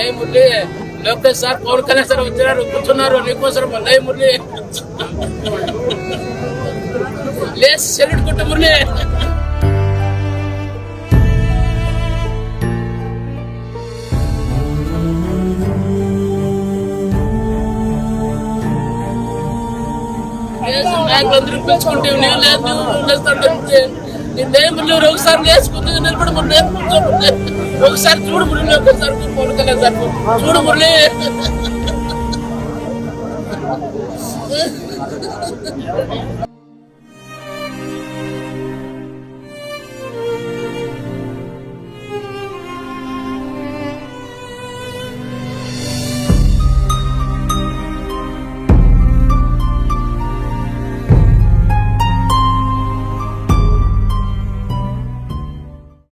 లే Murali, Lokesh sir Pawan Kalyan sir వచ్చినారు, కూర్చున్నారు నీకోసం. లే మురళి, లేచి సెల్యూట్ కొట్టు మురళి. నాయకులందరూ పెంచుకుంటే నీవు లేదు, నేను ఒకసారి లేచుకుంటే నిలబడి మురళి, ఒకసారి చూడు మురళి, ఒకసారి పవన్ కళ్యాణ్ సార్ చూడు మురళి.